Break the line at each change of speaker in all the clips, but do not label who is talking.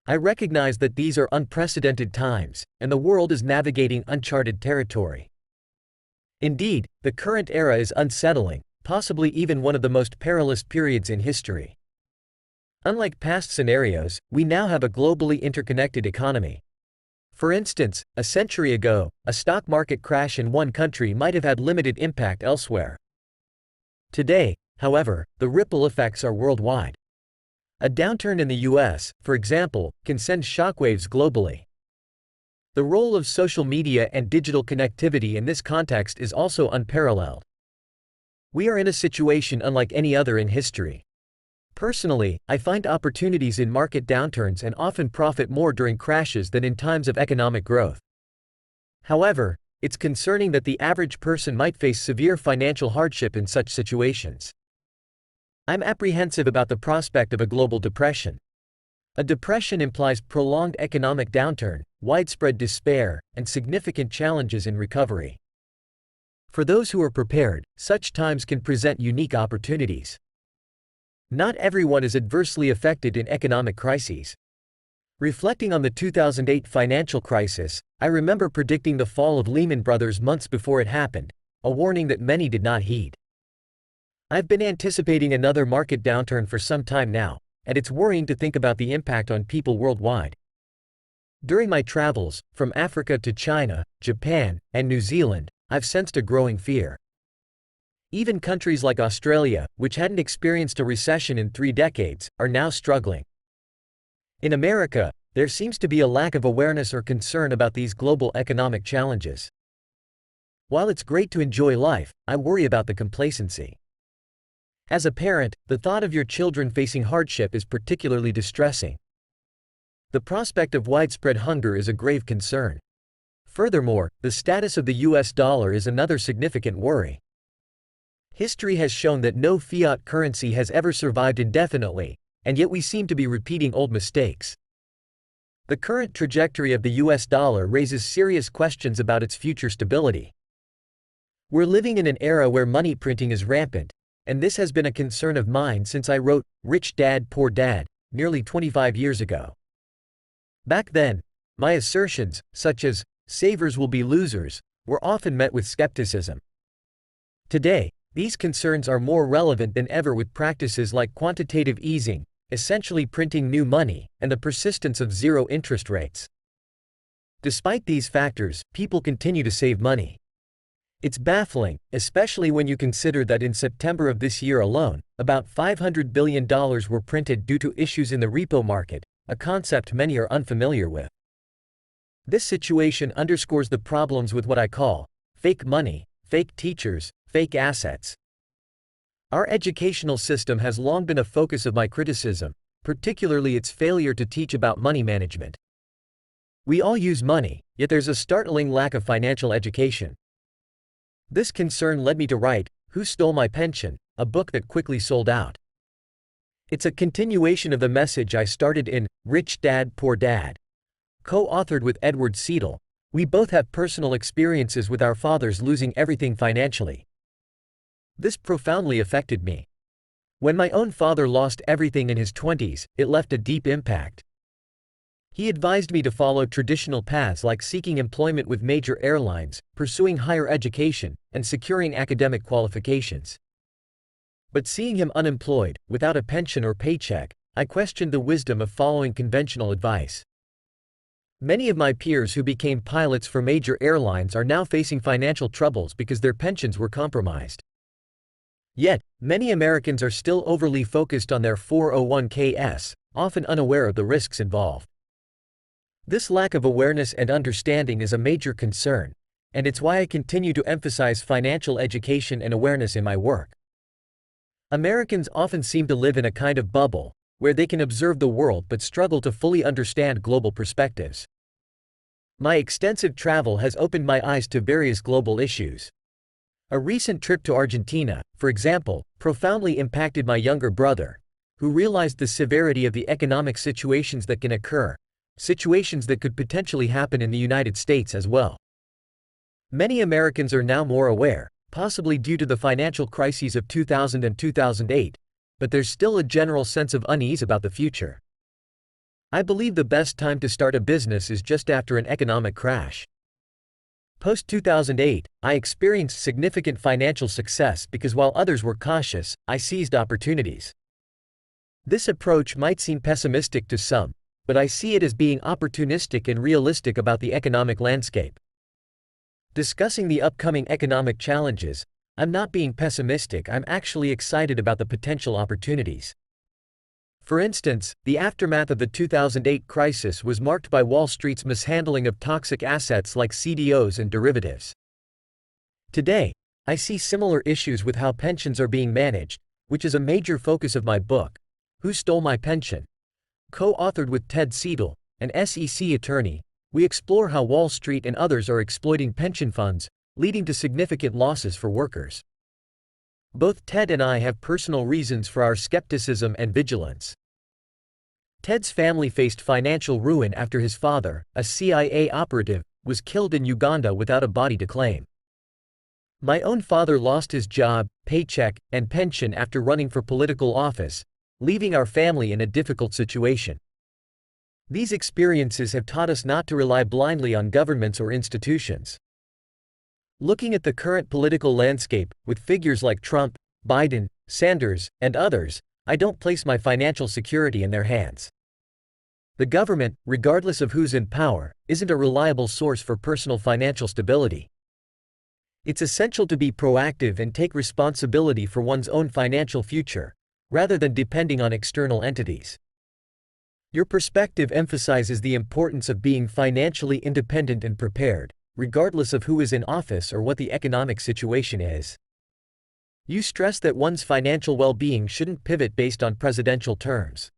I recognize that these are unprecedented times, and the world is navigating uncharted territory. Indeed, the current era is unsettling, possibly even one of the most perilous periods in history. Unlike past scenarios, we now have a globally interconnected economy. For instance, a century ago, a stock market crash in one country might have had limited impact elsewhere. Today, however, the ripple effects are worldwide. A downturn in the US, for example, can send shockwaves globally. The role of social media and digital connectivity in this context is also unparalleled. We are in a situation unlike any other in history. Personally, I find opportunities in market downturns and often profit more during crashes than in times of economic growth. However, it's concerning that the average person might face severe financial hardship in such situations. I'm apprehensive about the prospect of a global depression. A depression implies prolonged economic downturn, widespread despair, and significant challenges in recovery. For those who are prepared, such times can present unique opportunities. Not everyone is adversely affected in economic crises. Reflecting on the 2008 financial crisis, I remember predicting the fall of Lehman Brothers months before it happened, a warning that many did not heed. I've been anticipating another market downturn for some time now, and it's worrying to think about the impact on people worldwide. During my travels, from Africa to China, Japan, and New Zealand, I've sensed a growing fear. Even countries like Australia, which hadn't experienced a recession in 3 decades, are now struggling. In America, there seems to be a lack of awareness or concern about these global economic challenges. While it's great to enjoy life, I worry about the complacency. As a parent, the thought of your children facing hardship is particularly distressing. The prospect of widespread hunger is a grave concern. Furthermore, the status of the US dollar is another significant worry. History has shown that no fiat currency has ever survived indefinitely, and yet we seem to be repeating old mistakes. The current trajectory of the US dollar raises serious questions about its future stability. We're living in an era where money printing is rampant, and this has been a concern of mine since I wrote Rich Dad, Poor Dad, nearly 25 years ago. Back then, my assertions, such as, savers will be losers, were often met with skepticism. Today, these concerns are more relevant than ever with practices like quantitative easing, essentially printing new money, and the persistence of zero interest rates. Despite these factors, people continue to save money. It's baffling, especially when you consider that in September of this year alone, about $500 billion were printed due to issues in the repo market, a concept many are unfamiliar with. This situation underscores the problems with what I call fake money, fake teachers, fake assets. Our educational system has long been a focus of my criticism, particularly its failure to teach about money management. We all use money, yet there's a startling lack of financial education. This concern led me to write Who Stole My Pension?, a book that quickly sold out. It's a continuation of the message I started in Rich Dad, Poor Dad. Co-authored with Edward Seidel, we both have personal experiences with our fathers losing everything financially. This profoundly affected me. When my own father lost everything in his 20s, it left a deep impact. He advised me to follow traditional paths like seeking employment with major airlines, pursuing higher education, and securing academic qualifications. But seeing him unemployed, without a pension or paycheck, I questioned the wisdom of following conventional advice. Many of my peers who became pilots for major airlines are now facing financial troubles because their pensions were compromised. Yet, many Americans are still overly focused on their 401ks, often unaware of the risks involved. This lack of awareness and understanding is a major concern, and it's why I continue to emphasize financial education and awareness in my work. Americans often seem to live in a kind of bubble, where they can observe the world but struggle to fully understand global perspectives. My extensive travel has opened my eyes to various global issues. A recent trip to Argentina, for example, profoundly impacted my younger brother, who realized the severity of the economic situations that can occur, situations that could potentially happen in the United States as well. Many Americans are now more aware, possibly due to the financial crises of 2000 and 2008, but there's still a general sense of unease about the future. I believe the best time to start a business is just after an economic crash. Post-2008, I experienced significant financial success because while others were cautious, I seized opportunities. This approach might seem pessimistic to some, but I see it as being opportunistic and realistic about the economic landscape. Discussing the upcoming economic challenges, I'm not being pessimistic, I'm actually excited about the potential opportunities. For instance, the aftermath of the 2008 crisis was marked by Wall Street's mishandling of toxic assets like CDOs and derivatives. Today, I see similar issues with how pensions are being managed, which is a major focus of my book, Who Stole My Pension? Co-authored with Ted Seidel, an SEC attorney. We explore how Wall Street and others are exploiting pension funds, leading to significant losses for workers. Both Ted and I have personal reasons for our skepticism and vigilance. Ted's family faced financial ruin after his father, a CIA operative, was killed in Uganda without a body to claim. My own father lost his job, paycheck, and pension after running for political office, leaving our family in a difficult situation. These experiences have taught us not to rely blindly on governments or institutions. Looking at the current political landscape, with figures like Trump, Biden, Sanders, and others, I don't place my financial security in their hands. The government, regardless of who's in power, isn't a reliable source for personal financial stability. It's essential to be proactive and take responsibility for one's own financial future, rather than depending on external entities. Your perspective emphasizes the importance of being financially independent and prepared, regardless of who is in office or what the economic situation is. You stress that one's financial well-being shouldn't pivot based on presidential terms.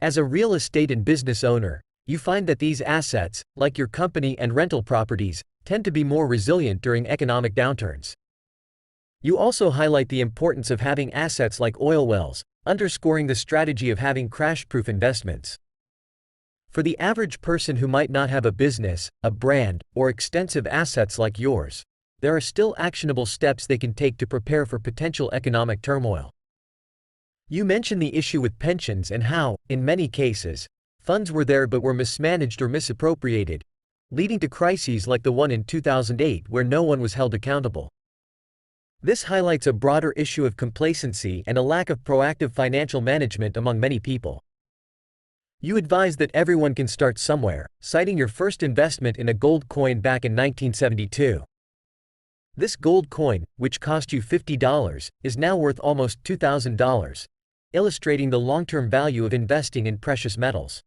As a real estate and business owner, you find that these assets, like your company and rental properties, tend to be more resilient during economic downturns. You also highlight the importance of having assets like oil wells, underscoring the strategy of having crash-proof investments. For the average person who might not have a business, a brand, or extensive assets like yours, there are still actionable steps they can take to prepare for potential economic turmoil. You mention the issue with pensions and how, in many cases, funds were there but were mismanaged or misappropriated, leading to crises like the one in 2008 where no one was held accountable. This highlights a broader issue of complacency and a lack of proactive financial management among many people. You advise that everyone can start somewhere, citing your first investment in a gold coin back in 1972. This gold coin, which cost you $50, is now worth almost $2,000, illustrating the long-term value of investing in precious metals.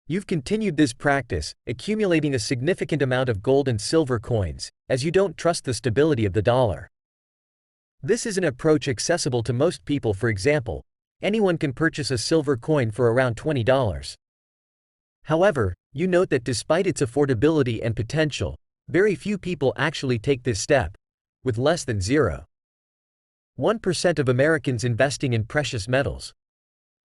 You've continued this practice, accumulating a significant amount of gold and silver coins, as you don't trust the stability of the dollar. This is an approach accessible to most people. For example, anyone can purchase a silver coin for around $20. However, you note that despite its affordability and potential, very few people actually take this step, with less than 0.1% of Americans investing in precious metals.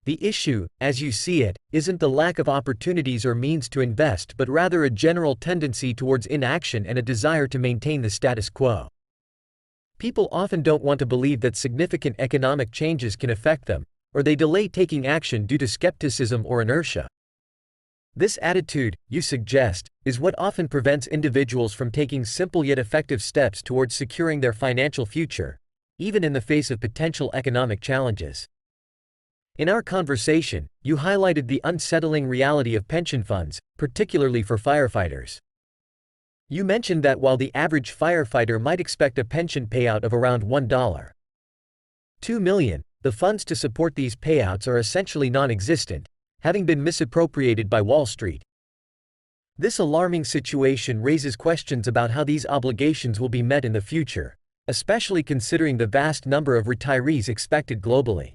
The issue, as you see it, isn't the lack of opportunities or means to invest but rather a general tendency towards inaction and a desire to maintain the status quo. People often don't want to believe that significant economic changes can affect them, or they delay taking action due to skepticism or inertia. This attitude, you suggest, is what often prevents individuals from taking simple yet effective steps towards securing their financial future, even in the face of potential economic challenges. In our conversation, you highlighted the unsettling reality of pension funds, particularly for firefighters. You mentioned that while the average firefighter might expect a pension payout of around $1.2 million, the funds to support these payouts are essentially non-existent, having been misappropriated by Wall Street. This alarming situation raises questions about how these obligations will be met in the future, especially considering the vast number of retirees expected globally.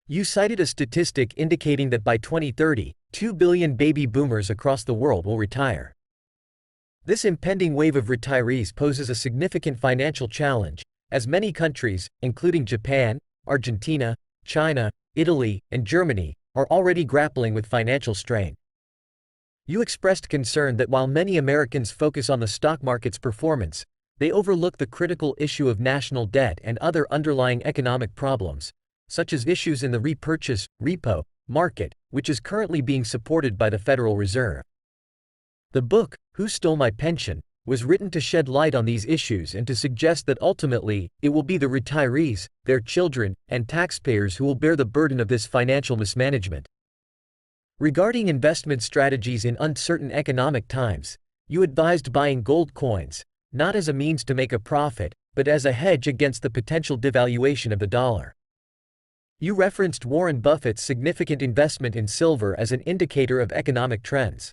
You cited a statistic indicating that by 2030, 2 billion baby boomers across the world will retire. This impending wave of retirees poses a significant financial challenge, as many countries, including Japan, Argentina, China, Italy, and Germany, are already grappling with financial strain. You expressed concern that while many Americans focus on the stock market's performance, they overlook the critical issue of national debt and other underlying economic problems, such as issues in the repurchase, repo, market, which is currently being supported by the Federal Reserve. The book, Who Stole My Pension?, was written to shed light on these issues and to suggest that ultimately, it will be the retirees, their children, and taxpayers who will bear the burden of this financial mismanagement. Regarding investment strategies in uncertain economic times, you advised buying gold coins, not as a means to make a profit, but as a hedge against the potential devaluation of the dollar. You referenced Warren Buffett's significant investment in silver as an indicator of economic trends.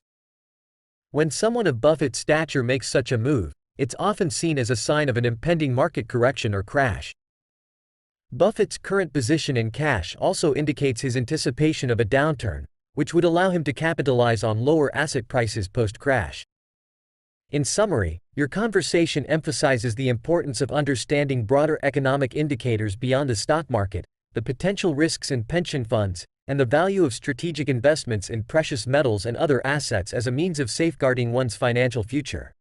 When someone of Buffett's stature makes such a move, it's often seen as a sign of an impending market correction or crash. Buffett's current position in cash also indicates his anticipation of a downturn, which would allow him to capitalize on lower asset prices post-crash. In summary, your conversation emphasizes the importance of understanding broader economic indicators beyond the stock market, the potential risks in pension funds, and the value of strategic investments in precious metals and other assets as a means of safeguarding one's financial future.